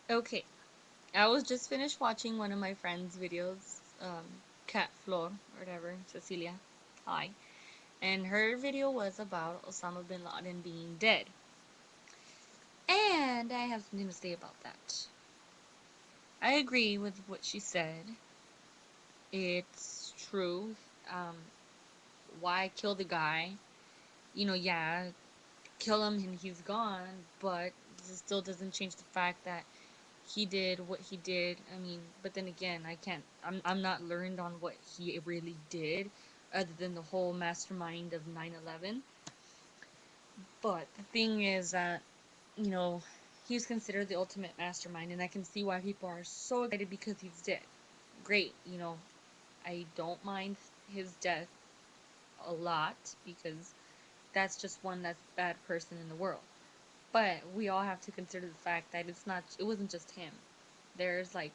Okay, I was just finished watching one of my friend's videos, Cat Flor, or whatever, Cecilia. Hi. And her video was about Osama bin Laden being dead. And I have something to say about that. I agree with what she said. It's true. Um, why kill the guy? Yeah, kill him and he's gone, but it still doesn't change the fact that he did what he did. I mean, but then again, I can't. I'm not learned on what he really did, other than the whole mastermind of 9/11. But the thing is that he's considered the ultimate mastermind, and I can see why people are so excited because he's dead. Great, I don't mind his death a lot because that's just one that's bad person in the world. But we all have to consider the fact that it wasn't just him. There's like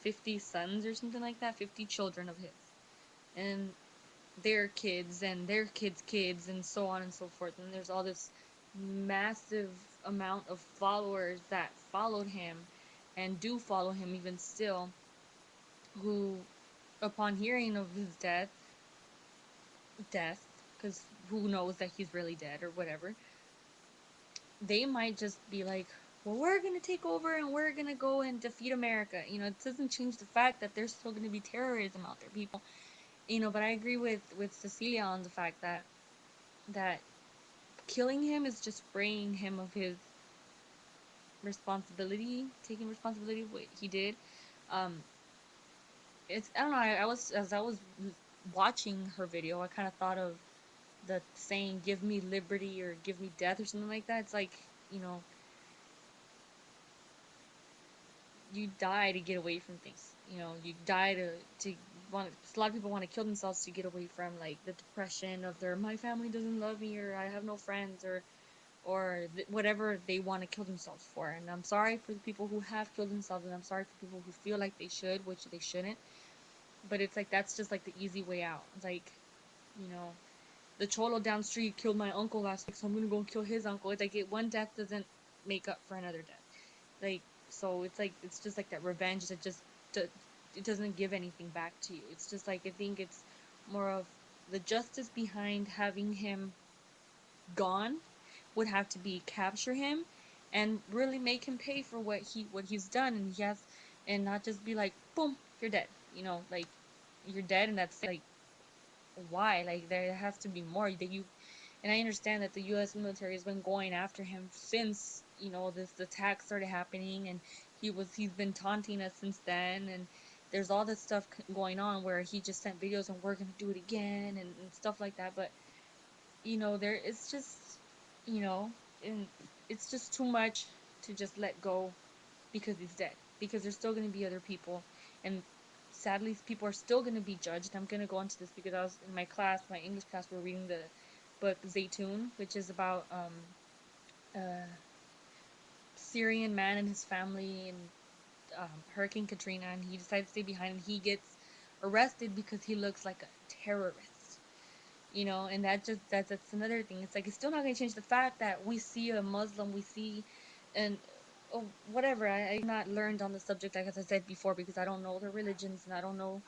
50 sons or something like that, 50 children of his. And their kids and their kids' kids and so on and so forth. And there's all this massive amount of followers that followed him and do follow him even still, who, upon hearing of his death, because who knows that he's really dead or whatever, they might just be like, well, we're going to take over and we're going to go and defeat America. It doesn't change the fact that there's still going to be terrorism out there, people. But I agree with Cecilia on the fact that killing him is just freeing him of his responsibility, taking responsibility of what he did. Um, it's I don't know. I was as I was watching her video, I kind of thought of the saying "Give me liberty" or "Give me death" or something like that. It's like you know you die to get away from things. You die to want. A lot of people want to kill themselves to get away from like the depression of their my family doesn't love me or I have no friends or whatever they want to kill themselves for. And I'm sorry for the people who have killed themselves, and I'm sorry for people who feel like they should, which they shouldn't. But it's like that's just like the easy way out. Like, you know, the cholo down the street killed my uncle last week, so I'm gonna go kill his uncle. It's like one death doesn't make up for another death. Like, so it's like it's just like that revenge that just it doesn't give anything back to you. It's just like I think it's more of the justice behind having him gone would have to be capture him and really make him pay for what he's done, and he has, and not just be like boom, you're dead, like you're dead and that's like why, like there has to be more that you. And I understand that the US military has been going after him since this attack started happening, and he's been taunting us since then, and there's all this stuff going on where he just sent videos and we're gonna do it again and stuff like that. But there it's just you know and it's just too much to just let go because he's dead, because there's still going to be other people, and sadly people are still going to be judged. I'm going to go into this because I was in my English class, we are reading the book Zaytun, which is about a Syrian man and his family, and Hurricane Katrina, and he decides to stay behind, and he gets arrested because he looks like a terrorist. And that's another thing. It's like it's still not going to change the fact that we see a Muslim, we see, and oh, whatever. I'm not learned on the subject, like as I said before, because I don't know the religions and I don't know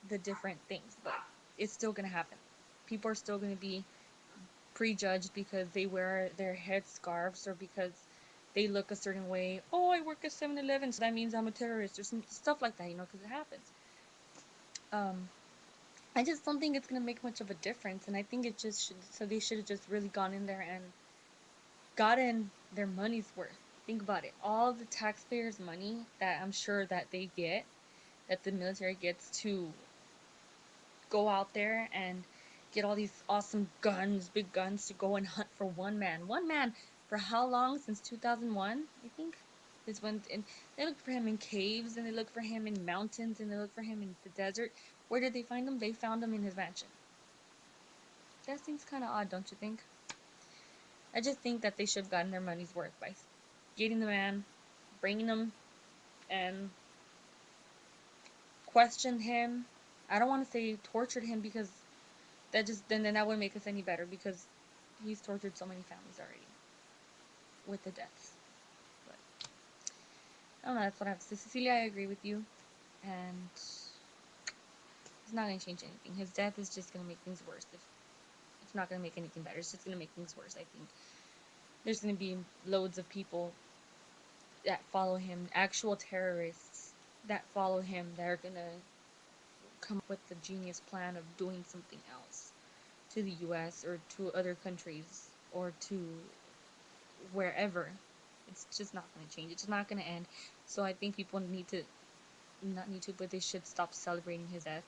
the different things. But it's still going to happen. People are still going to be prejudged because they wear their head scarves or because they look a certain way. Oh, I work at 7-Eleven, so that means I'm a terrorist or some stuff like that. Because it happens. Um, I just don't think it's gonna make much of a difference, and I think it just should. So they should have just really gone in there and gotten their money's worth. Think about it. All the taxpayers' money that I'm sure that they get, that the military gets to go out there and get all these awesome guns, big guns, to go and hunt for one man. One man for how long? Since 2001, I think. Is when, and they looked for him in caves, and they looked for him in mountains, and they looked for him in the desert. Where did they find him? They found him in his mansion. That seems kind of odd, don't you think? I just think that they should have gotten their money's worth by getting the man, bringing him, and questioned him. I don't want to say tortured him because then that wouldn't make us any better, because he's tortured so many families already with the deaths. But I don't know, that's what I have to say. Cecilia, I agree with you. And it's not going to change anything. His death is just going to make things worse. If it's not going to make anything better, it's just going to make things worse. I think there's going to be loads of people that follow him, actual terrorists that follow him, that are going to come up with the genius plan of doing something else to the US or to other countries or to wherever. It's just not going to change. It's not going to end. So I think people need to, not need to, but they should stop celebrating his death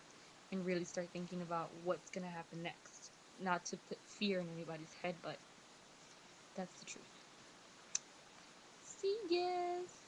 and really start thinking about what's going to happen next. Not to put fear in anybody's head, but that's the truth. See, yes.